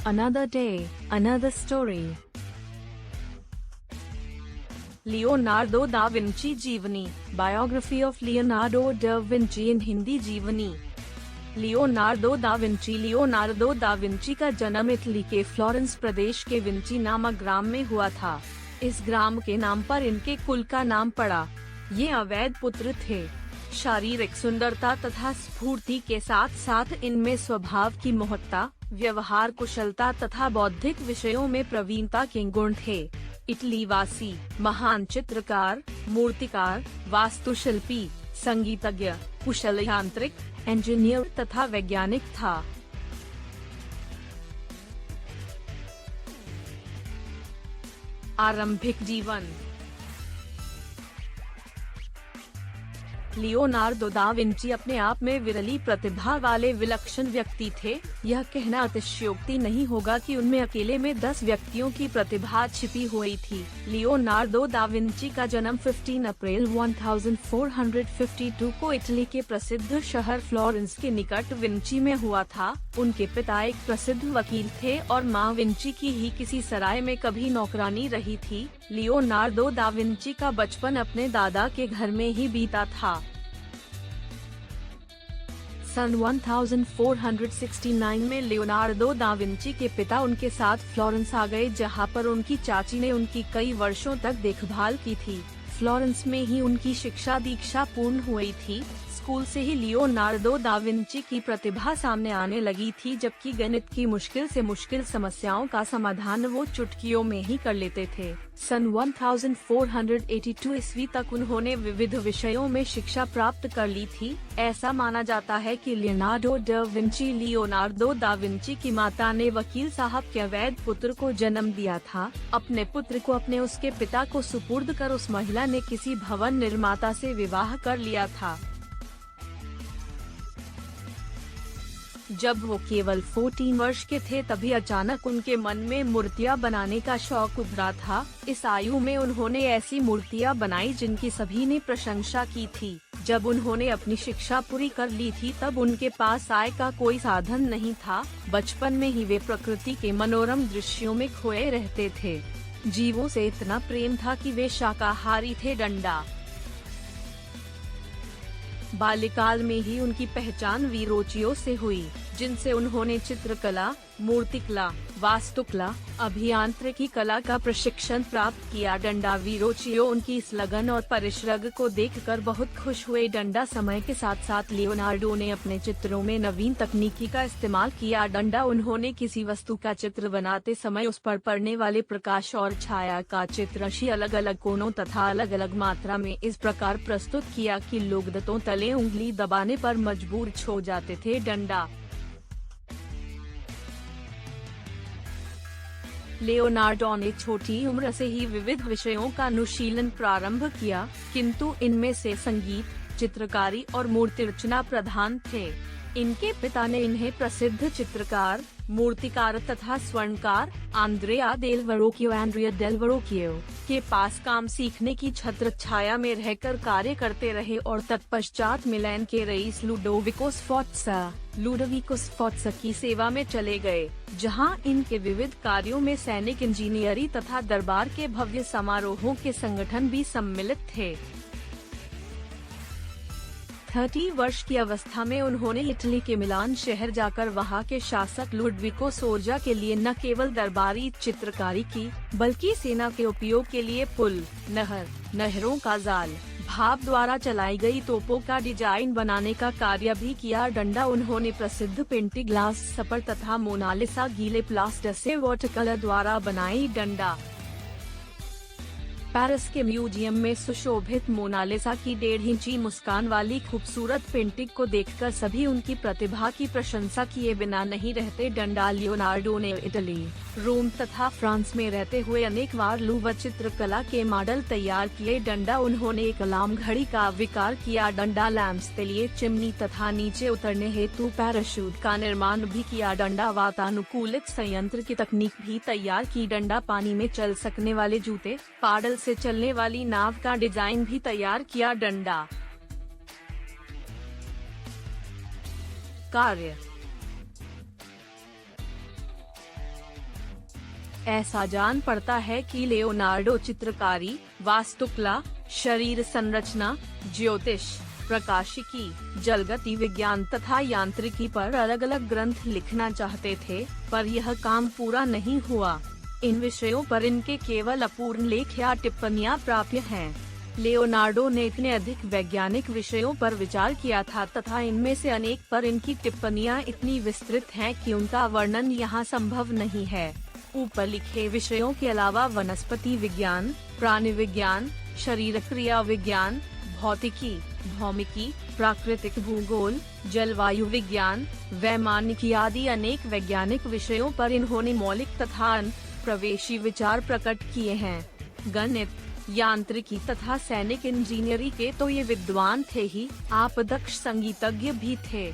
Another day, another story. Leonardo da Vinci जीवनी. Biography of Leonardo da Vinci in Hindi. जीवनी. Leonardo da Vinci का जन्म Italy के Florence प्रदेश के विंची नामक ग्राम में हुआ था. इस ग्राम के नाम पर इनके कुल का नाम पड़ा. ये अवैध पुत्र थे. शारीरिक सुंदरता तथा स्फूर्ति के साथ साथ इनमें स्वभाव की महत्ता, व्यवहार कुशलता तथा बौद्धिक विषयों में प्रवीणता के गुण थे. इटली वासी, महान चित्रकार, मूर्तिकार, वास्तुशिल्पी, संगीतज्ञ, कुशल यांत्रिक, इंजीनियर तथा वैज्ञानिक था. आरंभिक जीवन. लियोनार्डो दा विंची अपने आप में विरली प्रतिभा वाले विलक्षण व्यक्ति थे. यह कहना अतिशयोक्ति नहीं होगा कि उनमें अकेले में 10 व्यक्तियों की प्रतिभा छिपी हुई थी. लियोनार्डो दा विंची का जन्म 15 अप्रैल 1452 को इटली के प्रसिद्ध शहर फ्लोरेंस के निकट विंची में हुआ था. उनके पिता एक प्रसिद्ध वकील थे और मां विंची की ही किसी सराय में कभी नौकरानी रही थी. लियोनार्डो दा विंची का बचपन अपने दादा के घर में ही बीता था. सन 1469 में लियोनार्डो दा विंची के पिता उनके साथ फ्लोरेंस आ गए, जहां पर उनकी चाची ने उनकी कई वर्षों तक देखभाल की थी. फ्लोरेंस में ही उनकी शिक्षा दीक्षा पूर्ण हुई थी. स्कूल से ही लियोनार्डो दा विंची की प्रतिभा सामने आने लगी थी, जबकि गणित की मुश्किल से मुश्किल समस्याओं का समाधान वो चुटकियों में ही कर लेते थे. सन 1482 ईस्वी तक उन्होंने विविध विषयों में शिक्षा प्राप्त कर ली थी. ऐसा माना जाता है कि लियोनार्डो दा विंची की माता ने वकील साहब के अवैध पुत्र को जन्म दिया था. अपने पुत्र को उसके पिता को सुपुर्द कर उस महिला ने किसी भवन निर्माता से विवाह कर लिया था. जब वो केवल 14 वर्ष के थे तभी अचानक उनके मन में मूर्तियां बनाने का शौक उभरा था. इस आयु में उन्होंने ऐसी मूर्तियां बनाई जिनकी सभी ने प्रशंसा की थी. जब उन्होंने अपनी शिक्षा पूरी कर ली थी तब उनके पास आय का कोई साधन नहीं था. बचपन में ही वे प्रकृति के मनोरम दृश्यों में खोए रहते थे. जीवों से इतना प्रेम था कि वे शाकाहारी थे. डंडा. बाल्यकाल में ही उनकी पहचान वीरोचियों से हुई, जिनसे उन्होंने चित्रकला, मूर्तिकला, वास्तुकला, अभियांत्रिकी कला का प्रशिक्षण प्राप्त किया. डंडा वीरोचियों उनकी इस लगन और परिश्रम को देखकर बहुत खुश हुए. डंडा समय के साथ साथ लियोनार्डो ने अपने चित्रों में नवीन तकनीकी का इस्तेमाल किया. डंडा उन्होंने किसी वस्तु का चित्र बनाते समय उस पर पड़ने वाले प्रकाश और छाया का चित्र अलग अलग कोणों तथा अलग अलग मात्रा में इस प्रकार प्रस्तुत किया कि लोग दांतों तले उंगली दबाने पर मजबूर हो जाते थे. डंडा. लियोनार्डो ने छोटी उम्र से ही विविध विषयों का अनुशीलन प्रारंभ किया, किंतु इनमें से संगीत, चित्रकारी और मूर्ति रचना प्रधान थे. इनके पिता ने इन्हें प्रसिद्ध चित्रकार, मूर्तिकार तथा स्वर्णकार आंद्रेआ डेल वर्रोकियो के पास काम सीखने की छत्र छाया में रहकर कार्य करते रहे और तत्पश्चात मिलान के रईस लुडोविको स्फोत्सा की सेवा में चले गए, जहां इनके विविध कार्यों में सैनिक इंजीनियरी तथा दरबार के भव्य समारोहों के संगठन भी सम्मिलित थे. 30 वर्ष की अवस्था में उन्होंने इटली के मिलान शहर जाकर वहां के शासक लुडविको सोर्जा के लिए न केवल दरबारी चित्रकारी की, बल्कि सेना के उपयोग के लिए पुल, नहरों का जाल, भाप द्वारा चलाई गई तोपों का डिजाइन बनाने का कार्य भी किया. डंडा उन्होंने प्रसिद्ध पेंटिंग ग्लास सपर तथा मोनालिसा गीले प्लास्टर से वाटर कलर द्वारा बनाई. डंडा. पेरिस के म्यूजियम में सुशोभित मोनालिसा की 1.5 इंची मुस्कान वाली खूबसूरत पेंटिंग को देखकर सभी उनकी प्रतिभा की प्रशंसा किए बिना नहीं रहते. डंडा. लियोनार्डो ने इटली, रोम तथा फ्रांस में रहते हुए अनेक बार लूवर चित्रकला के मॉडल तैयार किए. डंडा. उन्होंने एक अलार्म घड़ी का आविष्कार किया. डंडा. लैंप्स के लिए चिमनी तथा नीचे उतरने हेतु पैराशूट का निर्माण भी किया. डंडा. वातानुकूलित संयंत्र की तकनीक भी तैयार की. डंडा. पानी में चल सकने वाले जूते, पाडल से चलने वाली नाव का डिजाइन भी तैयार किया. डंडा. कार्य. ऐसा जान पड़ता है कि लियोनार्डो चित्रकारी, वास्तुकला, शरीर संरचना, ज्योतिष, प्रकाशिकी, जलगति विज्ञान तथा यांत्रिकी पर अलग अलग ग्रंथ लिखना चाहते थे, पर यह काम पूरा नहीं हुआ। इन विषयों पर इनके केवल अपूर्ण लेख या टिप्पणियां प्राप्य हैं। लियोनार्डो ने इतने अधिक वैज्ञानिक विषयों पर विचार किया था तथा इनमें से अनेक पर इनकी टिप्पणियां इतनी विस्तृत हैं कि उनका वर्णन यहाँ संभव नहीं है। ऊपर लिखे विषयों के अलावा वनस्पति विज्ञान, प्राणि विज्ञान, शरीर क्रिया विज्ञान, भौतिकी, भौमिकी, प्राकृतिक भूगोल, जलवायु विज्ञान, वैमानिकी आदि अनेक वैज्ञानिक विषयों पर इन्होंने मौलिक तथा प्रवेशी विचार प्रकट किए हैं। गणित, यांत्रिकी तथा सैनिक इंजीनियरिंग के तो ये विद्वान थे ही, आप दक्ष संगीतज्ञ भी थे।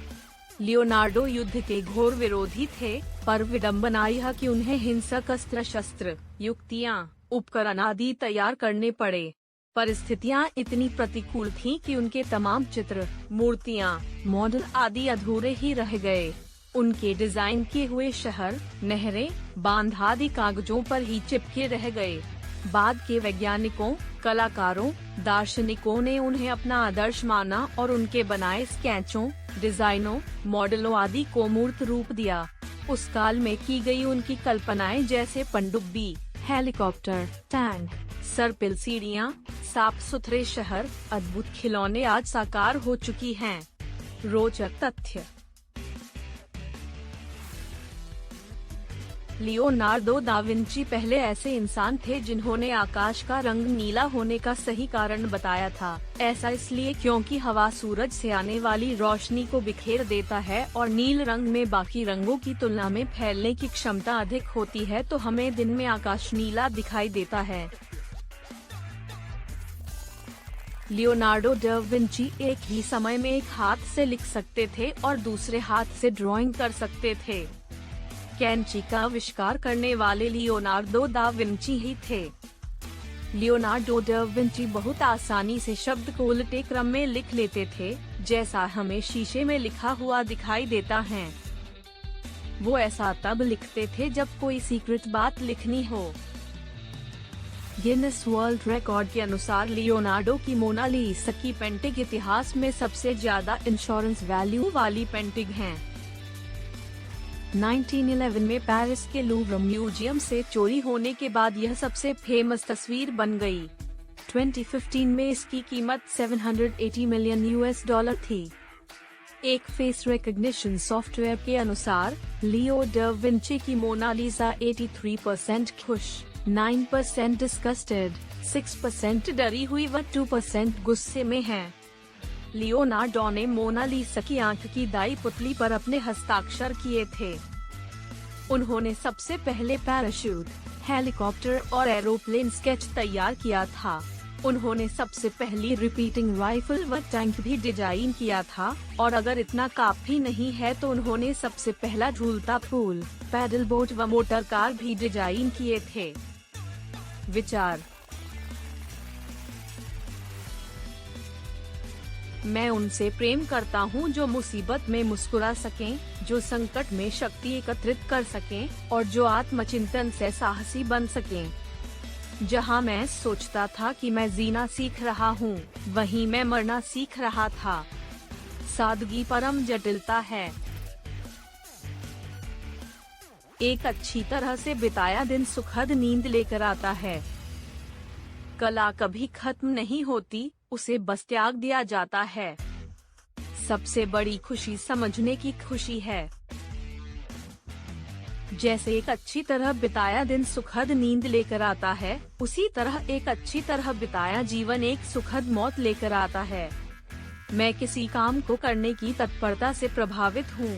लियोनार्डो युद्ध के घोर विरोधी थे, पर विडंबना यह कि उन्हें हिंसक अस्त्र शस्त्र, युक्तियां, उपकरण आदि तैयार करने पड़े। परिस्थितियां इतनी प्रतिकूल थीं कि उनके तमाम चित्र, मूर्तियां, मॉडल आदि अधूरे ही रह गए। उनके डिजाइन किए हुए शहर, नहरें, बांध आदि कागजों पर ही चिपके रह गए। बाद के वैज्ञानिकों, कलाकारों, दार्शनिकों ने उन्हें अपना आदर्श माना और उनके बनाए स्केचों, डिजाइनों, मॉडलों आदि को मूर्त रूप दिया। उस काल में की गई उनकी कल्पनाएं जैसे पनडुब्बी, हेलीकॉप्टर, टैंक, सर्पिल सीढ़ियां, साफ सुथरे शहर, अद्भुत खिलौने आज साकार हो चुकी हैं। रोचक तथ्य। लियोनार्डो दा विंची पहले ऐसे इंसान थे जिन्होंने आकाश का रंग नीला होने का सही कारण बताया था। ऐसा इसलिए क्योंकि हवा सूरज से आने वाली रोशनी को बिखेर देता है और नील रंग में बाकी रंगों की तुलना में फैलने की क्षमता अधिक होती है, तो हमें दिन में आकाश नीला दिखाई देता है। लियोनार्डो दा विंची एक ही समय में एक हाथ से लिख सकते थे और दूसरे हाथ से ड्राइंग कर सकते थे। कैंची का आविष्कार करने वाले लियोनार्डो दा विंची ही थे। लियोनार्डो दा विंची बहुत आसानी से शब्द को उल्टे क्रम में लिख लेते थे, जैसा हमें शीशे में लिखा हुआ दिखाई देता है। वो ऐसा तब लिखते थे जब कोई सीक्रेट बात लिखनी हो। गिनेस वर्ल्ड रिकॉर्ड के अनुसार लियोनार्डो की मोनालिसा की पेंटिंग इतिहास में सबसे ज्यादा इंश्योरेंस वैल्यू वाली पेंटिंग है। 1911 में पेरिस के लूव्र म्यूजियम से चोरी होने के बाद यह सबसे फेमस तस्वीर बन गई। 2015 में इसकी कीमत $780 मिलियन थी। एक फेस रिकॉग्निशन सॉफ्टवेयर के अनुसार लियो दा विंची की मोनालिसा 83% खुश, 9% डिस्गस्टेड, 6% डरी हुई व 2% गुस्से में है। लियोनार्डो ने मोनालिसा की आंख की दाई पुतली पर अपने हस्ताक्षर किए थे। उन्होंने सबसे पहले पैराशूट, हेलीकॉप्टर और एरोप्लेन स्केच तैयार किया था। उन्होंने सबसे पहली रिपीटिंग राइफल व टैंक भी डिजाइन किया था, और अगर इतना काफी नहीं है तो उन्होंने सबसे पहला झूलता फूल, पैडल बोट व मोटर कार भी डिजाइन किए थे। विचार। मैं उनसे प्रेम करता हूँ जो मुसीबत में मुस्कुरा सकें, जो संकट में शक्ति एकत्रित कर सकें और जो आत्मचिंतन से साहसी बन सकें। जहाँ मैं सोचता था कि मैं जीना सीख रहा हूँ, वहीं मैं मरना सीख रहा था। सादगी परम जटिलता है। एक अच्छी तरह से बिताया दिन सुखद नींद लेकर आता है। कला कभी खत्म नहीं होती, उसे बस त्याग दिया जाता है। सबसे बड़ी खुशी समझने की खुशी है। जैसे एक अच्छी तरह बिताया दिन सुखद नींद लेकर आता है, उसी तरह एक अच्छी तरह बिताया जीवन एक सुखद मौत लेकर आता है। मैं किसी काम को करने की तत्परता से प्रभावित हूँ।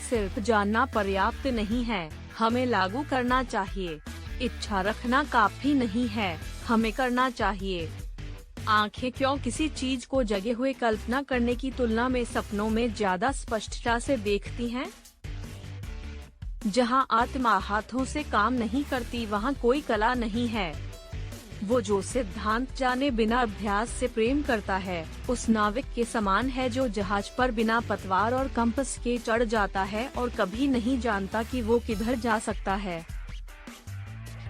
सिर्फ जानना पर्याप्त नहीं है, हमें लागू करना चाहिए। इच्छा रखना काफी नहीं है, हमें करना चाहिए। आंखें क्यों किसी चीज को जगे हुए कल्पना करने की तुलना में सपनों में ज्यादा स्पष्टता से देखती हैं? जहां आत्मा हाथों से काम नहीं करती, वहां कोई कला नहीं है। वो जो सिद्धांत जाने बिना अभ्यास से प्रेम करता है, उस नाविक के समान है जो जहाज पर बिना पतवार और कंपास के चढ़ जाता है और कभी नहीं जानता कि वो किधर जा सकता है।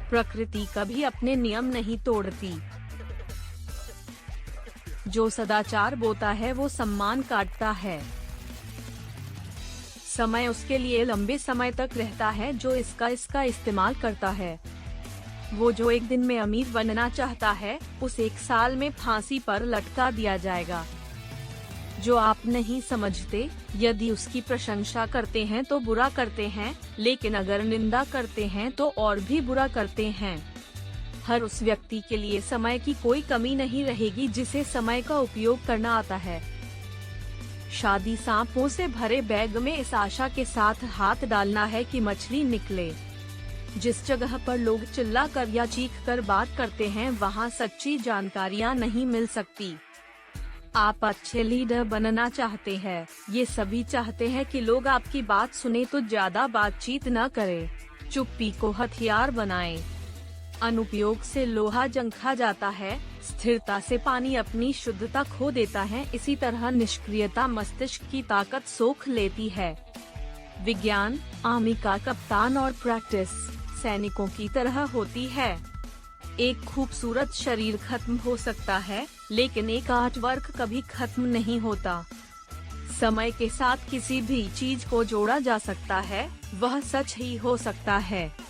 प्रकृति कभी अपने नियम नहीं तोड़ती। जो सदाचार बोता है वो सम्मान काटता है। समय उसके लिए लंबे समय तक रहता है जो इसका इस्तेमाल करता है। वो जो एक दिन में अमीर बनना चाहता है, उस एक साल में फांसी पर लटका दिया जाएगा। जो आप नहीं समझते, यदि उसकी प्रशंसा करते हैं तो बुरा करते हैं, लेकिन अगर निंदा करते हैं तो और भी बुरा करते हैं। हर उस व्यक्ति के लिए समय की कोई कमी नहीं रहेगी जिसे समय का उपयोग करना आता है। शादी सांपों से भरे बैग में इस आशा के साथ हाथ डालना है कि मछली निकले। जिस जगह पर लोग चिल्ला कर या चीख कर बात करते हैं, वहाँ सच्ची जानकारियाँ नहीं मिल सकती। आप अच्छे लीडर बनना चाहते हैं, ये सभी चाहते हैं कि लोग आपकी बात सुने तो ज्यादा बातचीत न करें। चुप्पी को हथियार बनाएं। अनुपयोग से लोहा जंग जाता है, स्थिरता से पानी अपनी शुद्धता खो देता है, इसी तरह निष्क्रियता मस्तिष्क की ताकत सोख लेती है। विज्ञान, आर्मी का कप्तान और प्रैक्टिस सैनिकों की तरह होती है। एक खूबसूरत शरीर खत्म हो सकता है, लेकिन एक आर्ट वर्क कभी खत्म नहीं होता। समय के साथ किसी भी चीज को जोड़ा जा सकता है, वह सच ही हो सकता है।